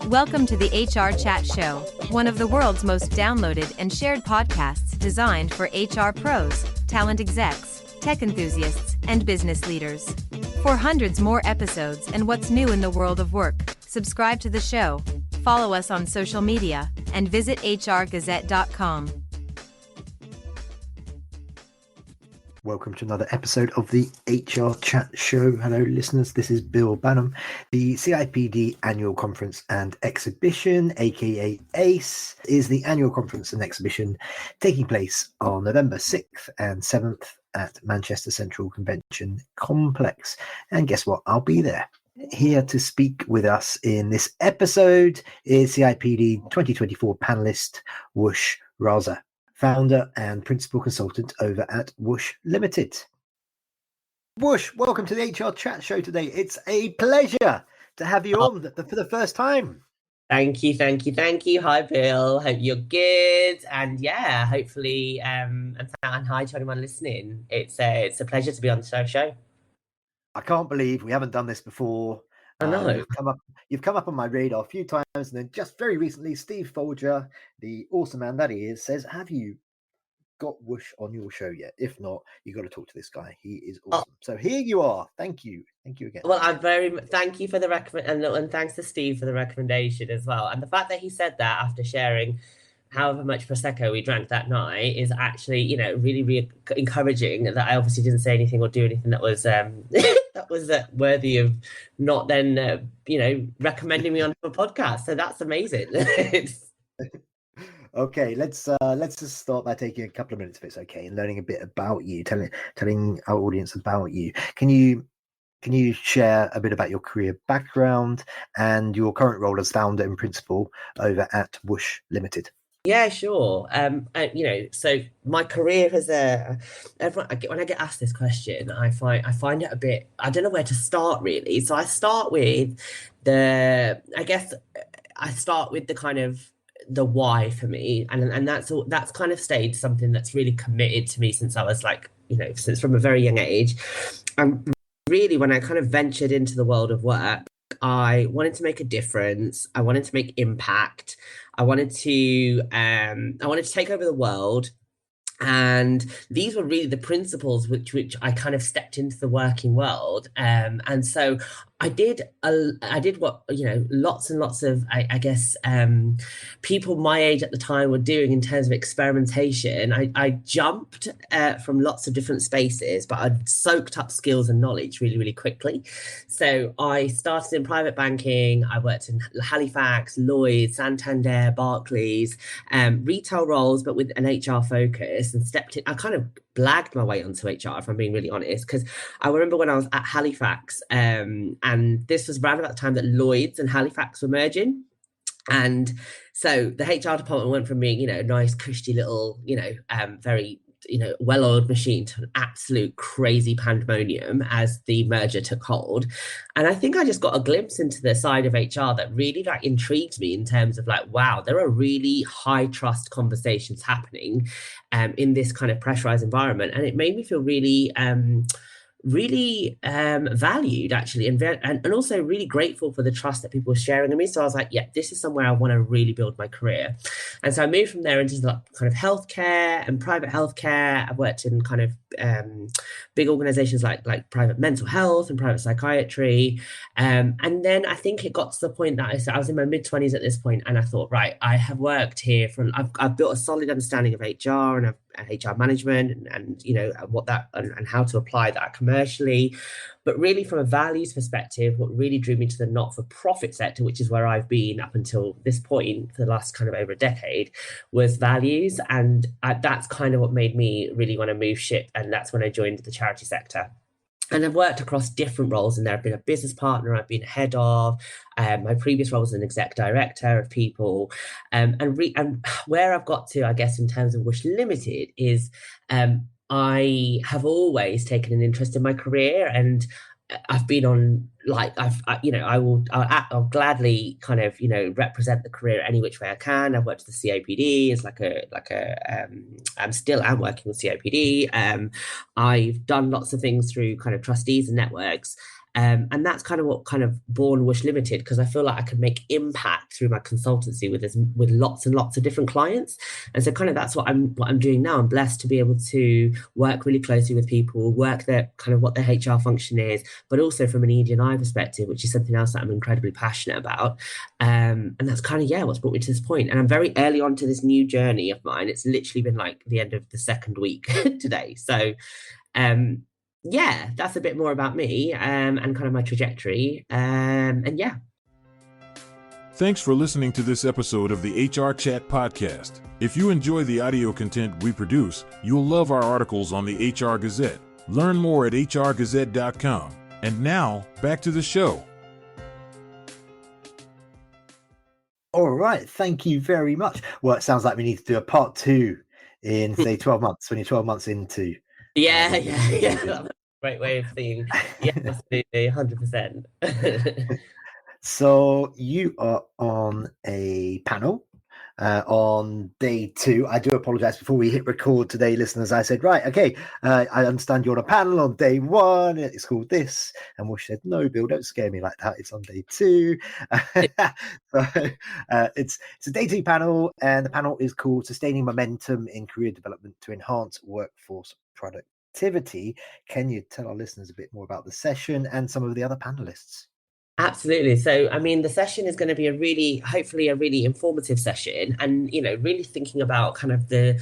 Welcome to the HR Chat Show, one of the world's most downloaded and shared podcasts designed for HR pros, talent execs, tech enthusiasts, and business leaders. For hundreds more episodes and what's new in the world of work, subscribe to the show, follow us on social media, and visit hrgazette.com. Welcome to another episode of the HR Chat Show. Hello, listeners. This is Bill Banham. The CIPD Annual Conference and Exhibition, aka ACE, is the annual conference and exhibition taking place on November 6th and 7th at Manchester Central Convention Complex. And guess what? I'll be there. Here to speak with us in this episode is CIPD 2024 panelist Woosh Raza, founder and principal consultant over at Woosh Limited. Woosh, welcome to the HR Chat Show today. It's a pleasure to have you on for the first time. Thank you. Hi, Bill. Hope you're good. And yeah, hopefully, and hi to anyone listening. It's a pleasure to be on the show. I can't believe we haven't done this before. I know. You've come up on my radar a few times, and then just very recently, Steve Folger, the awesome man that he is, says, "Have you got Woosh on your show yet? If not, you got to talk to this guy. He is awesome." So here you are. Thank you again. Well, thank you for the recommend, and thanks to Steve for the recommendation as well. And the fact that he said that after sharing however much prosecco we drank that night is actually, really, really encouraging. That I obviously didn't say anything or do anything that was that was worthy of not then recommending me onto a podcast. So that's amazing. Okay, let's just start by taking a couple of minutes, if it's okay, and learning a bit about you, telling our audience about you. Can you share a bit about your career background and your current role as founder and principal over at Woosh Limited? Yeah, sure. So my career as when I get asked this question, I find it a bit, I don't know where to start really. So I start with the kind of the why for me, and that's kind of stayed something that's really committed to me since I was since from a very young age. And really, when I kind of ventured into the world of work, I wanted to make a difference. I wanted to make impact. I wanted to take over the world. And these were really the principles which I kind of stepped into the working world. And so I did what, lots and lots of, people my age at the time were doing in terms of experimentation. I jumped from lots of different spaces, but I soaked up skills and knowledge really, really quickly. So I started in private banking. I worked in Halifax, Lloyds, Santander, Barclays, retail roles, but with an HR focus, and stepped in. I kind of blagged my way onto HR, if I'm being really honest, because I remember when I was at Halifax, and this was around about the time that Lloyds and Halifax were merging. And so the HR department went from being, a nice, cushy little, very, well-oiled machine to an absolute crazy pandemonium as the merger took hold. And I think I just got a glimpse into the side of HR that really intrigued me in terms of wow, there are really high trust conversations happening in this kind of pressurized environment. And it made me feel really valued actually, and also really grateful for the trust that people were sharing in me. So I was like, yeah, this is somewhere I want to really build my career. And so I moved from there into kind of healthcare and private healthcare. I've worked in kind of big organizations like private mental health and private psychiatry. And then I think it got to the point that I was in my mid-20s at this point, and I thought, right, I have worked here I've built a solid understanding of HR and HR management and what that and how to apply that commercially. But really from a values perspective, what really drew me to the not-for-profit sector, which is where I've been up until this point for the last kind of over a decade, was values. And that's kind of what made me really want to move ship. And that's when I joined the charity sector. And I've worked across different roles in there. I've been a business partner, I've been head of, my previous role was an exec director of people. And where I've got to, I guess, in terms of Woosh Limited is I have always taken an interest in my career, and I've been on I'll gladly kind of represent the career any which way I can. I've worked with the CIPD as I'm still working with CIPD. I've done lots of things through kind of trustees and networks. And that's kind of what kind of born Woosh Limited, because I feel like I could make impact through my consultancy with lots and lots of different clients. And so kind of that's what I'm doing now. I'm blessed to be able to work really closely with people, work their kind of what their HR function is, but also from an ED&I perspective, which is something else that I'm incredibly passionate about. And that's kind of, what's brought me to this point. And I'm very early on to this new journey of mine. It's literally been like the end of the second week today. So, that's a bit more about me and kind of my trajectory. And yeah. Thanks for listening to this episode of the HR Chat podcast. If you enjoy the audio content we produce, you'll love our articles on the HR Gazette. Learn more at hrgazette.com. And now, back to the show. All right, thank you very much. Well, it sounds like we need to do a part 2 in, say, 12 months, when you're 12 months into. Yeah. Great way of seeing. Yeah, absolutely, 100%. So you are on a panel on day 2. I do apologize, before we hit record today, listeners, I said, right, okay, I understand you're on a panel on day 1, it's called this, and Woosh said, no, Bill, don't scare me like that, it's on day 2. So it's a day 2 panel, and the panel is called Sustaining Momentum in Career Development to Enhance Workforce Productivity. Can you tell our listeners a bit more about the session and some of the other panelists? Absolutely. So, I mean, the session is going to be hopefully a really informative session, and, really thinking about kind of the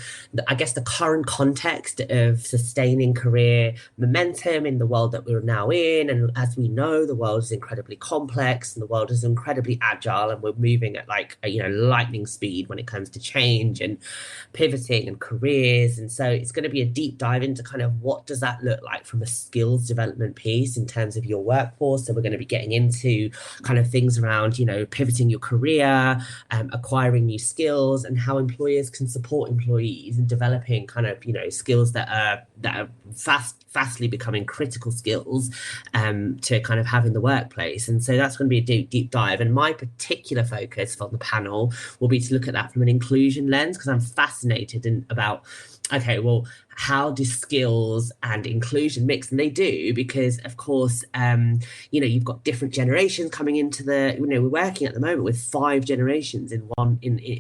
current context of sustaining career momentum in the world that we're now in. And as we know, the world is incredibly complex and the world is incredibly agile, and we're moving at lightning speed when it comes to change and pivoting and careers. And so it's going to be a deep dive into kind of what does that look like from a skills development piece in terms of your workforce. So we're going to be getting into kind of things around, pivoting your career, acquiring new skills, and how employers can support employees in developing kind of, skills that are fastly becoming critical skills to kind of have in the workplace. And so that's going to be a deep dive. And my particular focus on the panel will be to look at that from an inclusion lens, because I'm fascinated about, okay, well, how do skills and inclusion mix? And they do, because of course, you've got different generations coming into we're working at the moment with 5 generations in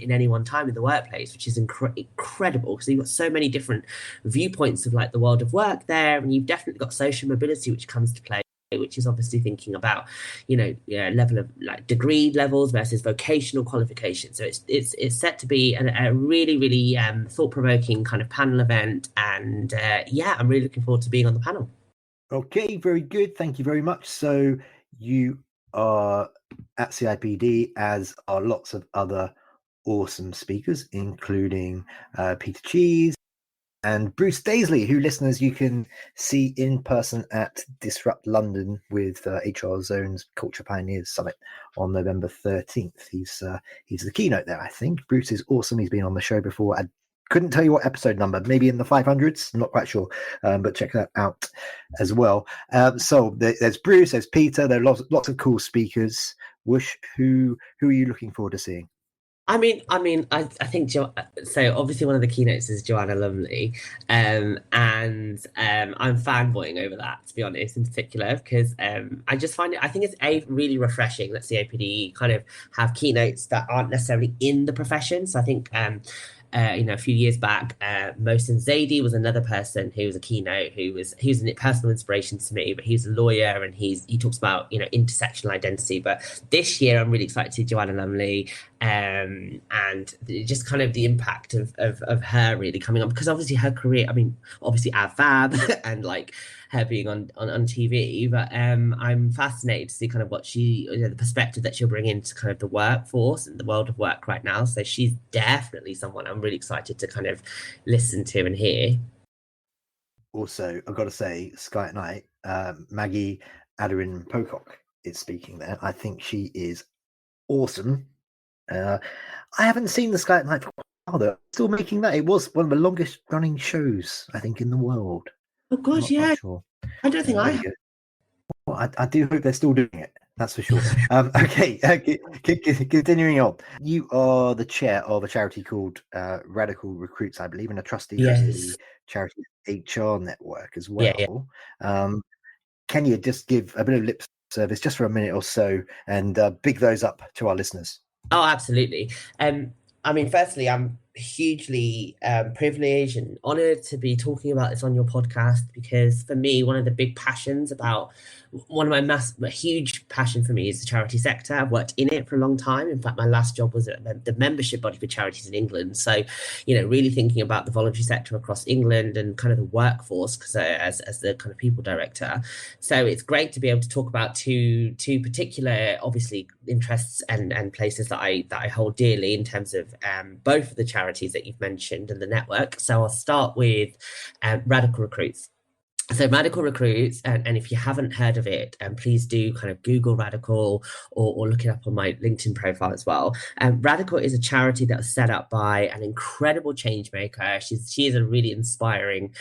any one time in the workplace, which is incredible, because you've got so many different viewpoints of like the world of work there. And you've definitely got social mobility, which comes to play, which is obviously thinking about, level of like degree levels versus vocational qualifications. So it's set to be a really, really thought-provoking kind of panel event. And I'm really looking forward to being on the panel. Okay, very good. Thank you very much. So you are at CIPD, as are lots of other awesome speakers, including Peter Cheese and Bruce Daisley, who, listeners, you can see in person at Disrupt London with HR Zone's Culture Pioneers Summit on November 13th. He's the keynote there, I think. Bruce is awesome. He's been on the show before. I couldn't tell you what episode number, maybe in the 500s, I'm not quite sure, but check that out as well. So there's Bruce, there's Peter, there are lots of cool speakers. Woosh, who are you looking forward to seeing? I think so obviously one of the keynotes is Joanna Lumley, and I'm fanboying over that, to be honest, in particular, because I just find I think it's really refreshing that CIPD kind of have keynotes that aren't necessarily in the profession. So I think a few years back, Mohsen Zaidi was another person who was a keynote, he was a personal inspiration to me, but he's a lawyer and he talks about, intersectional identity. But this year I'm really excited to see Joanna Lumley, and just kind of the impact of her really coming on, because obviously her career, obviously AvFab and like her being on TV, but I'm fascinated to see kind of what she, the perspective that she'll bring into kind of the workforce and the world of work right now. So she's definitely someone I'm really excited to kind of listen to and hear. Also, I've got to say, Sky at Night, Maggie Adarin Pocock is speaking there. I think she is awesome. I haven't seen the Sky at Night for a while, though. Still making that. It was one of the longest running shows, I think, in the world. Oh gosh, yeah. Sure. I don't think I have. Well, I do hope they're still doing it. That's for sure. Okay, continuing on. You are the chair of a charity called Radical Recruits, I believe, and a trustee of the charity HR network as well. Yeah. can you just give a bit of lip service just for a minute or so and big those up to our listeners? Oh, absolutely. I mean, firstly, I'm hugely privileged and honored to be talking about this on your podcast, because for me, one of the big passions about a huge passion for me is the charity sector. I've worked in it for a long time. In fact, my last job was at the membership body for charities in England. So, really thinking about the voluntary sector across England and kind of the workforce, because as the kind of people director. So it's great to be able to talk about two particular, obviously, interests and places that I hold dearly in terms of both of the charities that you've mentioned and the network. So I'll start with Radical Recruits. So Radical Recruits, and if you haven't heard of it, please do kind of Google Radical or look it up on my LinkedIn profile as well. Radical is a charity that was set up by an incredible change maker. She is a really inspiring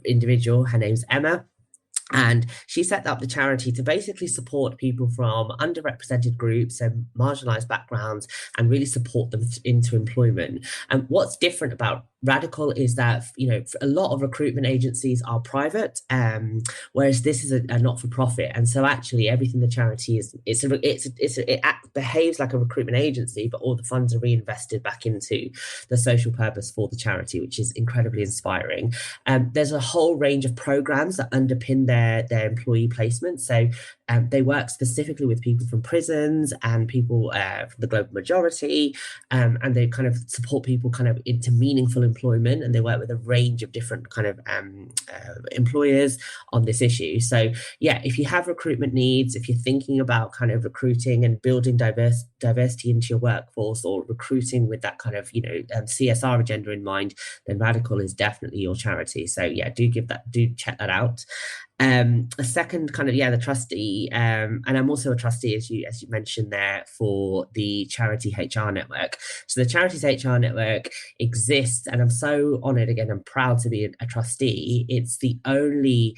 individual. Her name's Emma. And she set up the charity to basically support people from underrepresented groups and marginalized backgrounds and really support them into employment. And what's different about Radical is that, a lot of recruitment agencies are private, whereas this is a not-for-profit. And so actually everything the charity is, it behaves like a recruitment agency, but all the funds are reinvested back into the social purpose for the charity, which is incredibly inspiring. There's a whole range of programs that underpin their employee placement. So they work specifically with people from prisons and people from the global majority, and they kind of support people kind of into meaningful employment, and they work with a range of different kind of employers on this issue. So yeah, if you have recruitment needs, if you're thinking about kind of recruiting and building diversity into your workforce, or recruiting with that kind of CSR agenda in mind, then Radical is definitely your charity. So yeah, do check that out. A second kind of, the trustee, and I'm also a trustee, as you mentioned there, for the Charity HR Network. So the Charities HR Network exists, and I'm so honoured, again, I'm proud to be a trustee. It's the only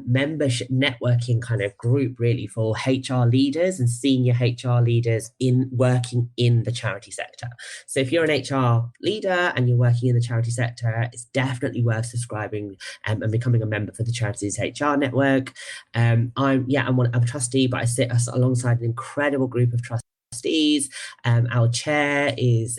membership networking kind of group really for HR leaders and senior HR leaders working in the charity sector. So if you're an HR leader and you're working in the charity sector, it's definitely worth subscribing and becoming a member for the Charities HR Network. I'm a trustee, but I sit alongside an incredible group of trustees. Our chair is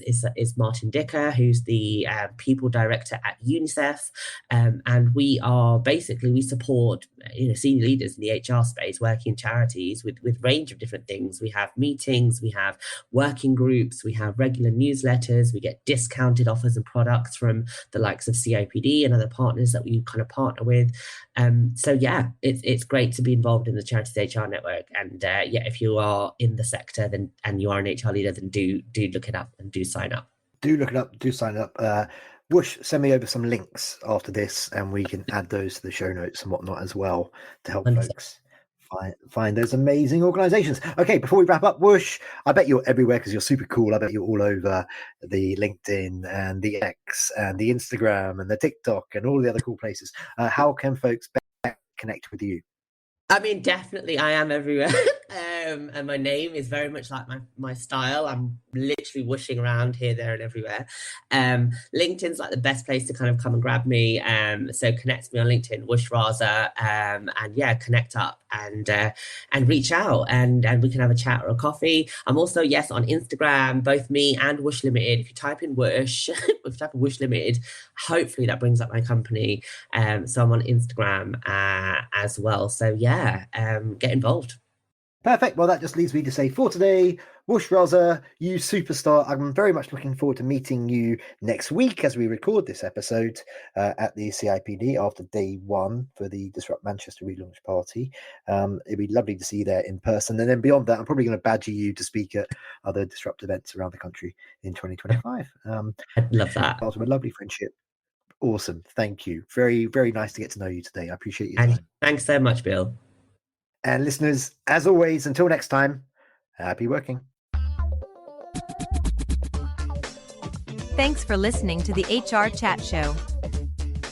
Martin Dicker, who's the people director at UNICEF, and we support senior leaders in the HR space working in charities with range of different things. We have meetings, we have working groups, we have regular newsletters, we get discounted offers and products from the likes of CIPD and other partners that we kind of partner with. So yeah, it's great to be involved in the Charities HR Network, and if you are in the sector and you are an HR leader, then do look it up and do sign up. Do look it up, do sign up. Woosh, send me over some links after this and we can add those to the show notes and whatnot as well to help 100%. folks find those amazing organizations. Okay, before we wrap up, Woosh, I bet you're everywhere because you're super cool. I bet you're all over the LinkedIn and the X and the Instagram and the TikTok and all the other cool places. How can folks connect with you? I mean, definitely, I am everywhere. And my name is very much like my style. I'm literally whooshing around here, there, and everywhere. LinkedIn's like the best place to kind of come and grab me. So connect me on LinkedIn, Woosh Raza, and connect up and reach out and we can have a chat or a coffee. I'm also, on Instagram, both me and Woosh Limited. If you type in Woosh, Woosh Limited, hopefully that brings up my company. So I'm on Instagram as well. So get involved. Perfect. Well, that just leaves me to say for today, Woosh Raza, you superstar. I'm very much looking forward to meeting you next week as we record this episode at the CIPD after day one for the Disrupt Manchester relaunch party. It'd be lovely to see you there in person. And then beyond that, I'm probably going to badger you to speak at other Disrupt events around the country in 2025. I'd love that. Part of a lovely friendship. Awesome. Thank you. Very, very nice to get to know you today. I appreciate your time. Thanks so much, Bill. And listeners, as always, until next time, happy working. Thanks for listening to the HR Chat Show.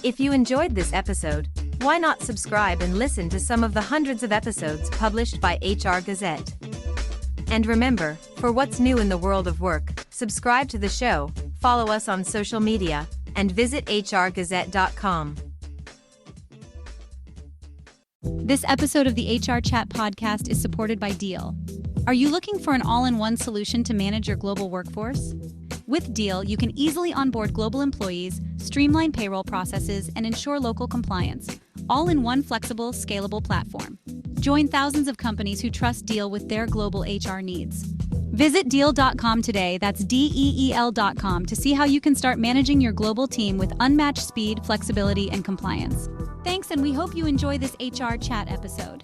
If you enjoyed this episode, why not subscribe and listen to some of the hundreds of episodes published by HR Gazette? And remember, for what's new in the world of work, subscribe to the show, follow us on social media, and visit hrgazette.com. This episode of the HR Chat podcast is supported by Deal. Are you looking for an all-in-one solution to manage your global workforce? With Deal, you can easily onboard global employees, streamline payroll processes, and ensure local compliance, all in one flexible, scalable platform. Join thousands of companies who trust Deal with their global HR needs. Visit Deal.com today, that's DEEL.com, to see how you can start managing your global team with unmatched speed, flexibility, and compliance. Thanks, and we hope you enjoy this HR Chat episode.